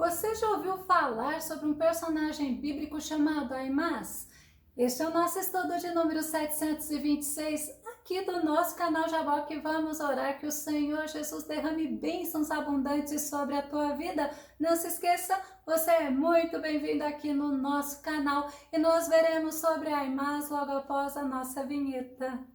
Você já ouviu falar sobre um personagem bíblico chamado Aimás? Este é o nosso estudo de número 726 aqui do nosso canal Jaboque. Vamos orar que o Senhor Jesus derrame bênçãos abundantes sobre a tua vida. Não se esqueça, você é muito bem-vindo aqui no nosso canal e nós veremos sobre Aimás logo após a nossa vinheta.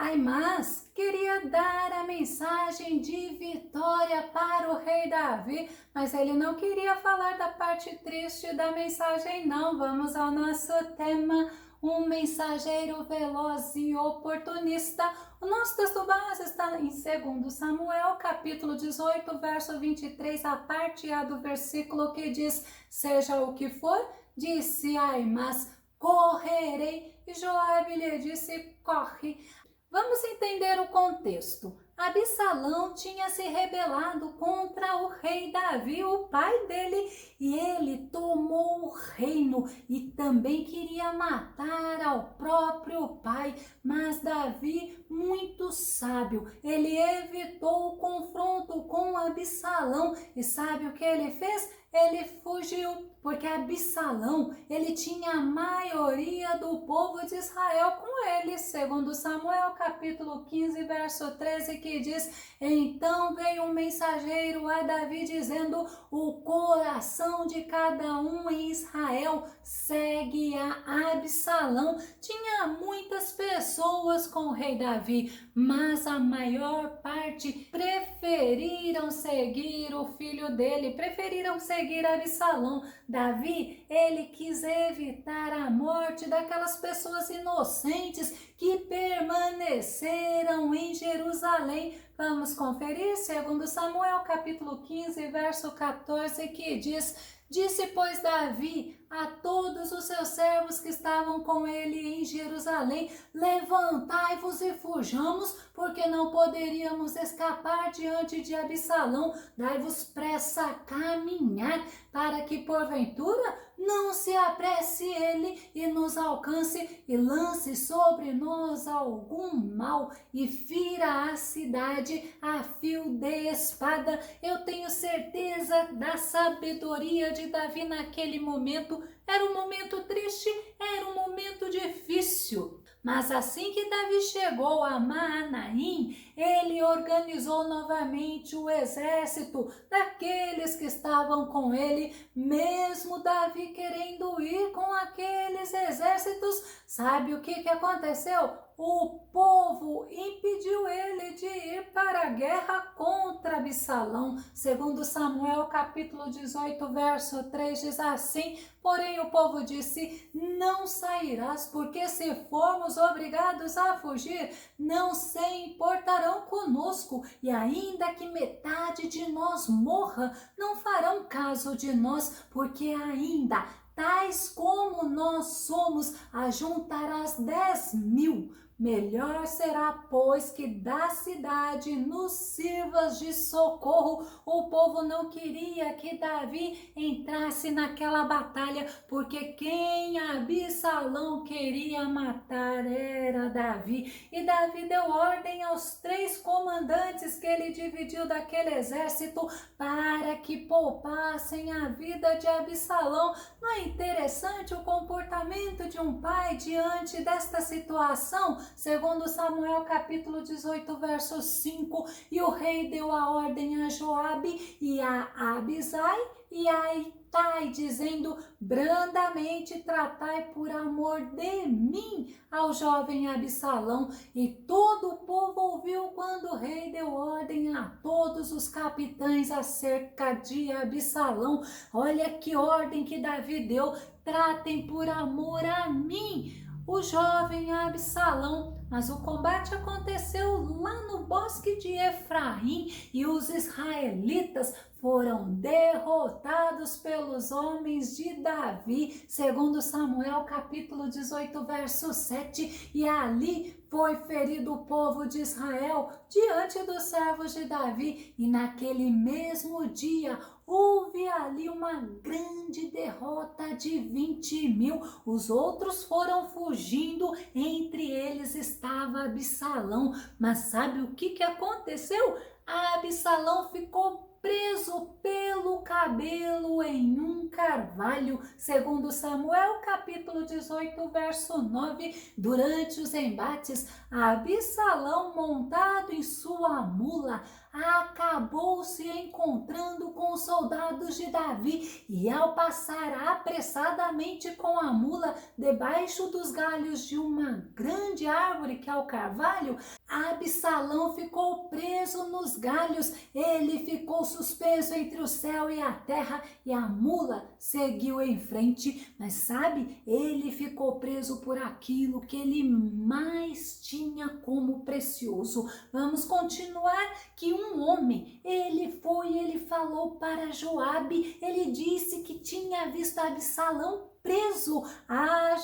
Aimás queria dar a mensagem de vitória para o rei Davi, mas ele não queria falar da parte triste da mensagem, não. Vamos ao nosso tema, um mensageiro veloz e oportunista. O nosso texto base está em 2 Samuel, capítulo 18, verso 23, a parte A do versículo que diz: seja o que for, disse Aimás, correrei. E Joabe lhe disse, corre. Vamos entender o contexto. Absalão tinha se rebelado contra o rei Davi, o pai dele, e ele tomou o reino e também queria matar ao próprio pai. Mas Davi, muito sábio, ele evitou o confronto com Absalão. E sabe o que ele fez? Ele fugiu, porque Absalão, ele tinha a maioria do povo de Israel com ele, segundo Samuel, capítulo 15, verso 13, que diz: então veio um mensageiro a Davi dizendo, o coração de cada um em Israel segue a Absalão. Tinha muitas pessoas com o rei Davi, mas a maior parte preferiram seguir o filho dele, preferiram seguir Absalão. Davi, ele quis evitar a morte daquelas pessoas inocentes que permaneceram em Jerusalém. Vamos conferir 2 Samuel, capítulo 15, verso 14, que diz: disse, pois, Davi a todos os seus servos que estavam com ele em Jerusalém, levantai-vos e fujamos, porque não poderíamos escapar diante de Absalão. Dai-vos pressa a caminhar, para que porventura não se apresse ele e nos alcance e lance sobre nós algum mal e fira a cidade a fio de espada. Eu tenho certeza da sabedoria de Davi naquele momento. Era um momento triste, era um momento difícil. Mas assim que Davi chegou a Maanaim, ele organizou novamente o exército daqueles que estavam com ele, mesmo Davi querendo ir com aqueles exércitos. Sabe o que aconteceu? O povo impediu ele de ir para a guerra contra Absalão. Segundo Samuel, capítulo 18, verso 3, diz assim: porém o povo disse, não sairás, porque se formos obrigados a fugir, não se importarão conosco, e ainda que metade de nós morra, não farão caso de nós, porque ainda, tais como nós somos, ajuntarás 10.000. Melhor será, pois, que da cidade nos sirvas de socorro. O povo não queria que Davi entrasse naquela batalha, porque quem Absalão queria matar era Davi. E Davi deu ordem aos 3 comandantes que ele dividiu daquele exército para que poupassem a vida de Absalão. Não é interessante o comportamento de um pai diante desta situação? Segundo Samuel, capítulo 18, verso 5, e o rei deu a ordem a Joabe e a Abisai e a Itai, dizendo, brandamente tratai por amor de mim ao jovem Absalão. E todo o povo ouviu quando o rei deu ordem a todos os capitães acerca de Absalão. Olha que ordem que Davi deu, tratem por amor a mim o jovem Absalão. Mas o combate aconteceu lá no bosque de Efraim e os israelitas foram derrotados pelos homens de Davi, segundo Samuel capítulo 18, verso 7, e ali foi ferido o povo de Israel diante dos servos de Davi, e naquele mesmo dia houve ali uma grande derrota de 20.000. Os outros foram fugindo, entre eles estava Absalão. Mas sabe o que aconteceu? Absalão ficou preso pelo cabelo em um carvalho, segundo Samuel capítulo 18, verso 9. Durante os embates, Absalão, montado em sua mula, acabou se encontrando com os soldados de Davi, e ao passar apressadamente com a mula debaixo dos galhos de uma grande árvore, que é o carvalho, Absalão ficou preso nos galhos. Ele ficou suspenso entre o céu e a terra, e a mula seguiu em frente. Mas sabe, ele ficou preso por aquilo que ele mais tinha como precioso. Vamos continuar, que um homem, ele falou para Joabe, ele disse que tinha visto Absalão preso.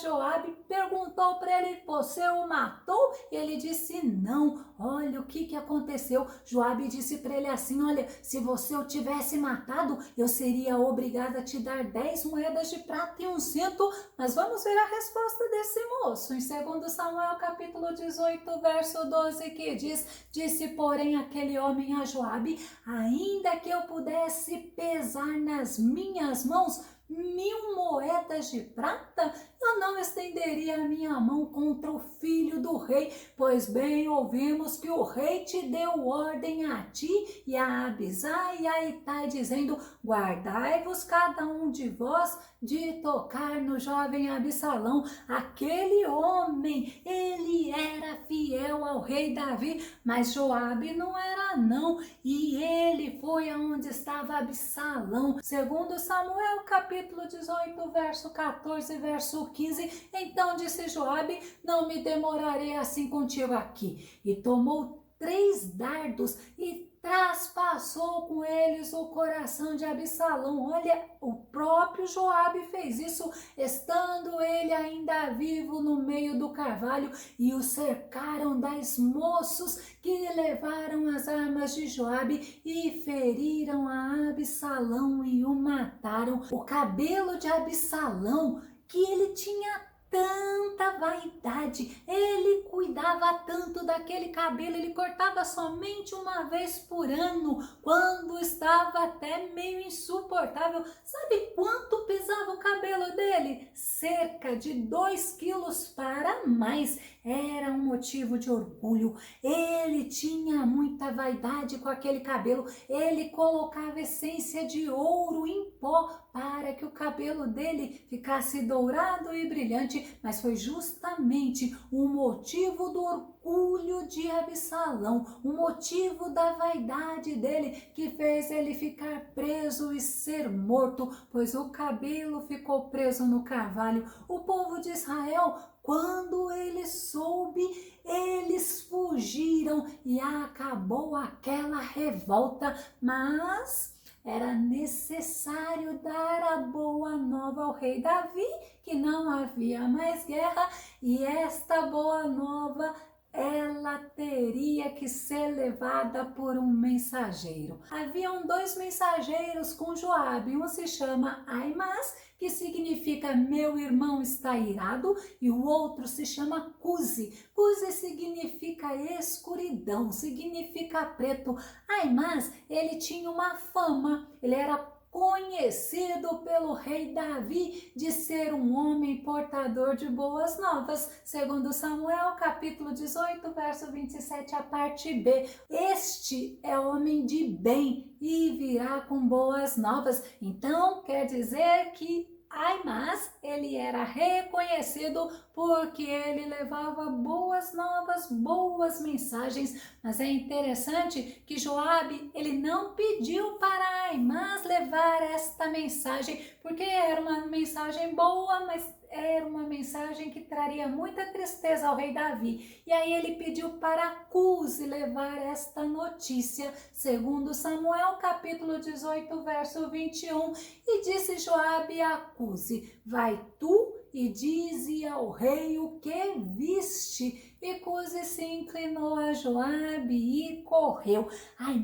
Joabe perguntou para ele: você o matou? Ele disse: não. Olha o que aconteceu. Joabe disse para ele assim: olha, se você o tivesse matado, eu seria obrigada a te dar 10 moedas de prata e um cinto. Mas vamos ver a resposta desse moço em 2 Samuel capítulo 18, verso 12, que diz: disse porém aquele homem a Joabe: ainda que eu pudesse pesar nas minhas mãos 1.000 moedas de prata, eu não estenderia a minha mão contra o filho do rei, pois bem ouvimos que o rei te deu ordem a ti e a Abisai e a Itai, dizendo: guardai-vos cada um de vós de tocar no jovem Absalão. Aquele homem, ele era fiel ao rei Davi, mas Joabe não era não, e ele foi aonde estava Absalão. Segundo Samuel capítulo 18, verso 14, verso 15, então disse Joabe: não me demorarei assim contigo aqui. E tomou 3 dardos e traspassou com eles o coração de Absalão. Olha, o próprio Joabe fez isso, estando ele ainda vivo no meio do carvalho, e o cercaram 10 moços que levaram as armas de Joabe e feriram a Absalão e o mataram. O cabelo de Absalão, que ele tinha tanta vaidade, ele cuidava tanto daquele cabelo, ele cortava somente uma vez por ano, quando estava até meio insuportável. Sabe quanto pesava o cabelo dele? Cerca de 2 quilos para mais. Era um motivo de orgulho. Ele tinha muita vaidade com aquele cabelo. Ele colocava essência de ouro em pó para que o cabelo dele ficasse dourado e brilhante, mas foi justamente o motivo do orgulho de Absalão, o motivo da vaidade dele, que fez ele ficar preso e ser morto, pois o cabelo ficou preso no carvalho. O povo de Israel, quando ele soube, eles fugiram e acabou aquela revolta, mas era necessário dar a boa nova ao rei Davi, que não havia mais guerra, e esta boa nova, ela teria que ser levada por um mensageiro. Haviam 2 mensageiros com Joabe, um se chama Aimás, que significa meu irmão está irado, e o outro se chama Cusi. Cusi significa escuridão, significa preto. Aimás, ele tinha uma fama, ele era conhecido pelo rei Davi de ser um homem portador de boas novas, segundo Samuel capítulo 18, verso 27, a parte B. Este é homem de bem e virá com boas novas. Então quer dizer que Aimás, ele era reconhecido porque ele levava boas novas, boas mensagens. Mas é interessante que Joabe, ele não pediu para Aimás levar esta mensagem, porque era uma mensagem boa, mas era uma mensagem que traria muita tristeza ao rei Davi. E aí ele pediu para Cuse levar esta notícia, segundo Samuel, capítulo 18, verso 21. E disse Joabe a Cuse: vai tu e dize ao rei o que viste. E Cuse se inclinou a Joabe e correu.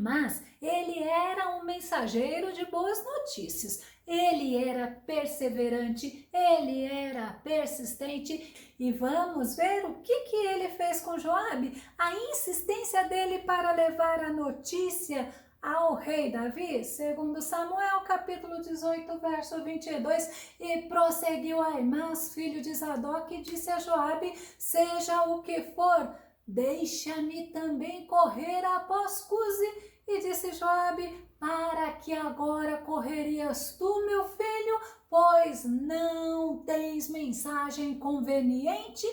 Mas ele era um mensageiro de boas notícias. Ele era perseverante, ele era persistente. E vamos ver o que ele fez com Joabe, a insistência dele para levar a notícia ao rei Davi, segundo Samuel, capítulo 18, verso 22, e prosseguiu Aimás, filho de Zadok, e disse a Joabe: seja o que for, deixa-me também correr após Cuse. E disse Joabe: para que agora correrias tu, meu filho, pois não tens mensagem conveniente?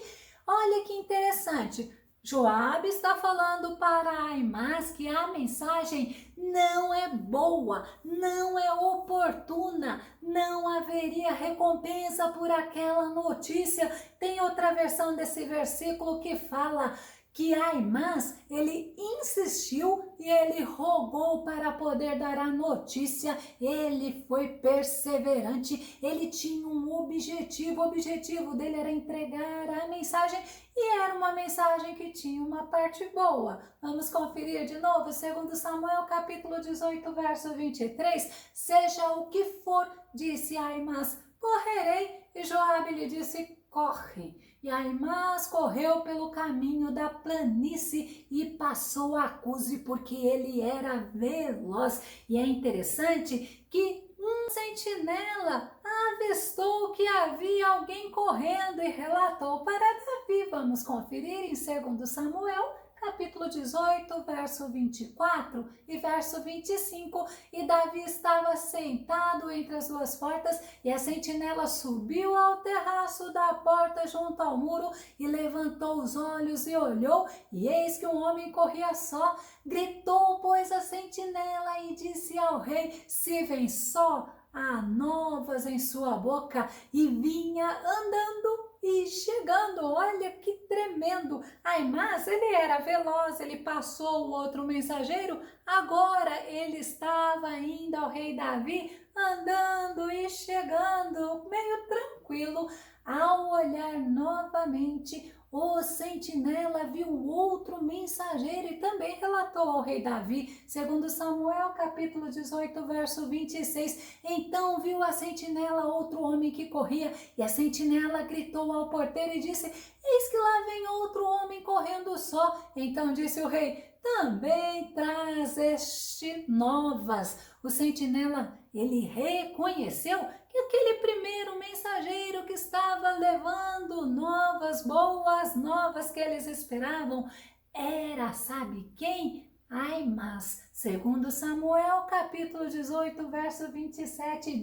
Olha que interessante. Joabe está falando para Aimás que a mensagem não é boa, não é oportuna, não haveria recompensa por aquela notícia. Tem outra versão desse versículo que fala que Aimás, ele insistiu e ele rogou para poder dar a notícia. Ele foi perseverante, ele tinha um objetivo, o objetivo dele era entregar a mensagem, e era uma mensagem que tinha uma parte boa. Vamos conferir de novo, segundo Samuel, capítulo 18, verso 23. Seja o que for, disse Aimás, correrei. E Joabe lhe disse: corre. E Aimás correu pelo caminho da planície e passou a Cuse, porque ele era veloz. E é interessante que um sentinela avistou que havia alguém correndo e relatou para Davi. Vamos conferir em 2 Samuel, capítulo 18, verso 24 e verso 25. E Davi estava sentado entre as duas portas, e a sentinela subiu ao terraço da porta junto ao muro e levantou os olhos e olhou, e eis que um homem corria só. Gritou, pois, a sentinela e disse ao rei: se vem só, há novas em sua boca. E vinha andando e chegando. Olha que tremendo. Mas ele era veloz, ele passou o outro mensageiro. Agora ele estava indo ao rei Davi, andando e chegando, meio tranquilo. Ao olhar novamente, o sentinela viu outro mensageiro e também relatou ao rei Davi, segundo Samuel, capítulo 18, verso 26. Então viu a sentinela outro homem que corria, e a sentinela gritou ao porteiro e disse: eis que lá vem outro homem correndo só. Então disse o rei: também traz este novas. O sentinela, ele reconheceu que aquele primeiro mensageiro que estava levando novas, boas novas que eles esperavam, era, sabe quem? Aimás. Segundo Samuel, capítulo 18, verso 27,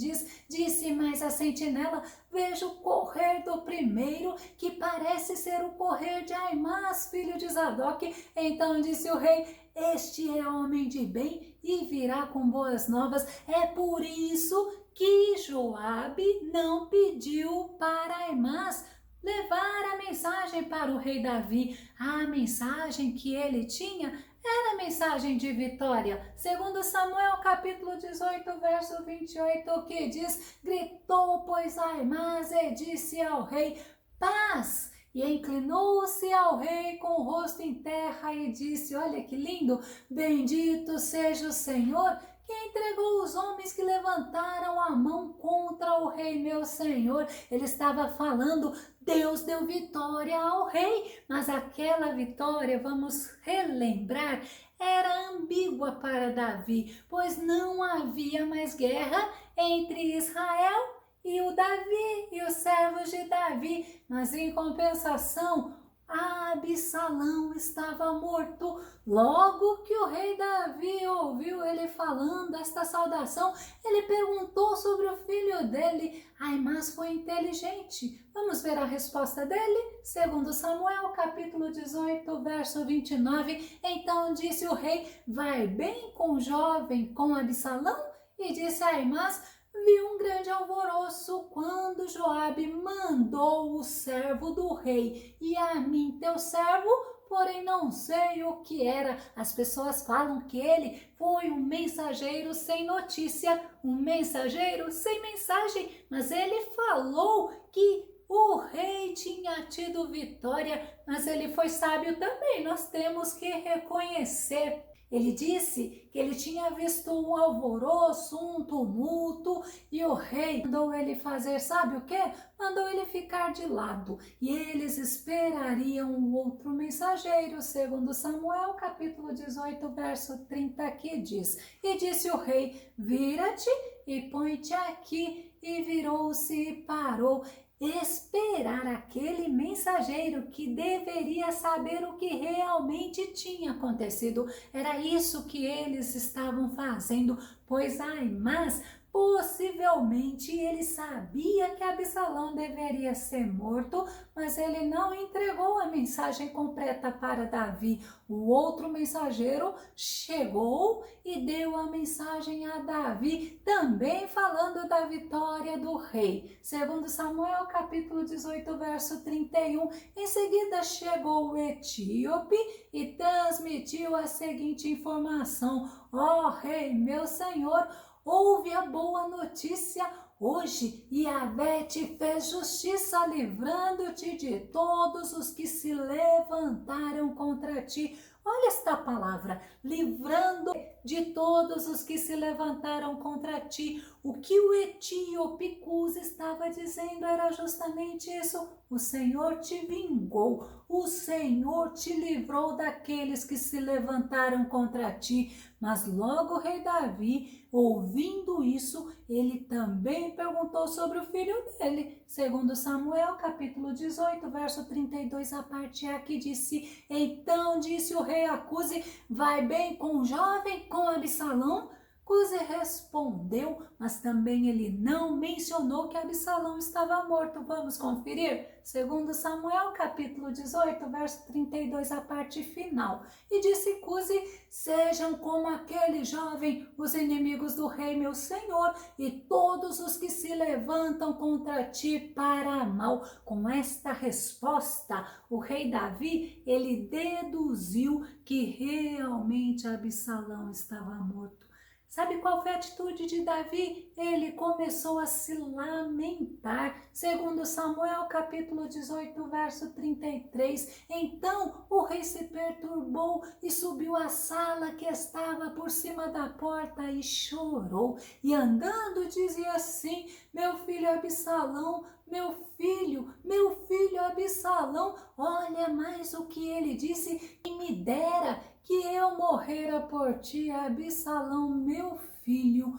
disse mais a sentinela: vejo o correr do primeiro, que parece ser o correr de Aimás, filho de Zadok. Então disse o rei: este é homem de bem e virá com boas novas. É por isso que Joabe não pediu para Aimás levar a mensagem para o rei Davi. A mensagem que ele tinha era mensagem de vitória. Segundo Samuel, capítulo 18, verso 28, que diz: gritou, pois, Aimás e disse ao rei: paz. E inclinou-se ao rei com o rosto em terra e disse: olha que lindo, bendito seja o Senhor, que entregou os homens que levantaram a mão contra o rei meu senhor. Ele estava falando, Deus deu vitória ao rei, mas aquela vitória, vamos relembrar, era ambígua para Davi, pois não havia mais guerra entre Israel e o Davi e os servos de Davi, mas em compensação, Absalão estava morto. Logo que o rei Davi ouviu ele falando esta saudação, ele perguntou sobre o filho dele. Aimás foi inteligente. Vamos ver a resposta dele? Segundo Samuel, capítulo 18, verso 29. Então disse o rei: vai bem com o jovem, com Absalão? E disse Aimás: viu um grande alvoroço quando Joabe mandou o servo do rei, e a mim, teu servo, porém não sei o que era. As pessoas falam que ele foi um mensageiro sem notícia, um mensageiro sem mensagem, mas ele falou que o rei tinha tido vitória, mas ele foi sábio também, nós temos que reconhecer. Ele disse que ele tinha visto um alvoroço, um tumulto, e o rei mandou ele fazer, sabe o que? Mandou ele ficar de lado, e eles esperariam o outro mensageiro, segundo Samuel, capítulo 18, verso 30, que diz: E disse o rei, vira-te e põe-te aqui, e virou-se e parou. Esperar aquele mensageiro que deveria saber o que realmente tinha acontecido. Era isso que eles estavam fazendo, pois Aimás possivelmente ele sabia que Absalão deveria ser morto, mas ele não entregou a mensagem completa para Davi. O outro mensageiro chegou e deu a mensagem a Davi, também falando da vitória do rei. Segundo Samuel, capítulo 18, verso 31, em seguida chegou o etíope e transmitiu a seguinte informação: ó rei, meu senhor, ouve a boa notícia. Hoje Yahvé te fez justiça, livrando-te de todos os que se levantaram contra ti. Olha esta palavra, livrando de todos os que se levantaram contra ti. O que o etíope Cus estava dizendo era justamente isso: o Senhor te vingou, o Senhor te livrou daqueles que se levantaram contra ti. Mas logo o rei Davi, ouvindo isso, ele também perguntou sobre o filho dele. Segundo Samuel, capítulo 18, verso 32, a parte A, que disse: Então disse o rei a Cuse, vai bem com o jovem, com Absalão? Cuse respondeu, mas também ele não mencionou que Absalão estava morto. Vamos conferir? Segundo Samuel, capítulo 18, verso 32, a parte final. E disse Cuse, sejam como aquele jovem, os inimigos do rei meu senhor, e todos os que se levantam contra ti para mal. Com esta resposta, o rei Davi, ele deduziu que realmente Absalão estava morto. Sabe qual foi a atitude de Davi? Ele começou a se lamentar. Segundo Samuel, capítulo 18, verso 33. Então o rei se perturbou e subiu à sala que estava por cima da porta e chorou. E andando dizia assim: meu filho Absalão, meu filho Absalão. Olha mais o que ele disse: e me dera que eu morrera por ti, Absalão, meu filho.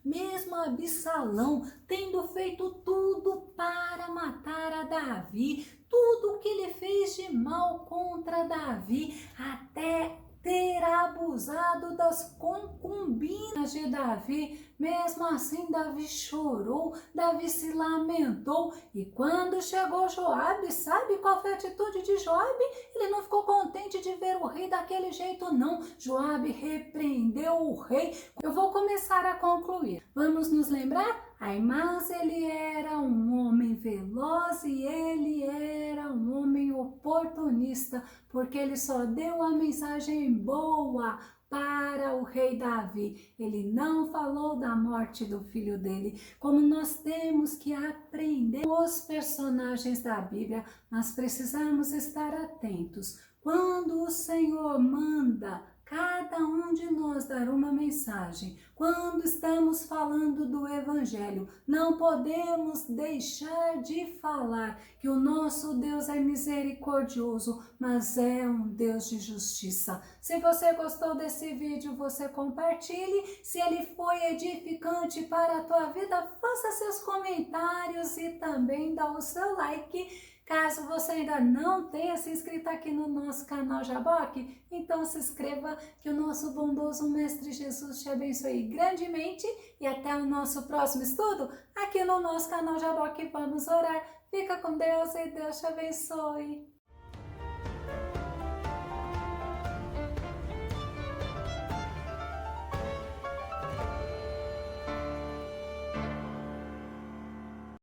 Mesmo Absalão tendo feito tudo para matar a Davi, tudo o que ele fez de mal contra Davi, até ter abusado das concubinas de Davi. Mesmo assim, Davi chorou, Davi se lamentou. E quando chegou Joabe, sabe qual foi a atitude de Joabe? Ele não ficou contente de ver o rei daquele jeito, não. Joabe repreendeu o rei. Eu vou começar a concluir. Vamos nos lembrar? Aimás, ele era um homem veloz e ele era um homem oportunista, porque ele só deu a mensagem boa para o rei Davi. Ele não falou da morte do filho dele. Como nós temos que aprender com os personagens da Bíblia, nós precisamos estar atentos. Quando o Senhor manda cada um de nós dar uma mensagem, quando estamos falando do Evangelho, não podemos deixar de falar que o nosso Deus é misericordioso, mas é um Deus de justiça. Se você gostou desse vídeo, você compartilhe. Se ele foi edificante para a tua vida, faça seus comentários e também dá o seu like. Caso você ainda não tenha se inscrito aqui no nosso canal Jaboque, então se inscreva, que o nosso bondoso Mestre Jesus te abençoe grandemente e até o nosso próximo estudo aqui no nosso canal Jaboque. Vamos orar. Fica com Deus e Deus te abençoe.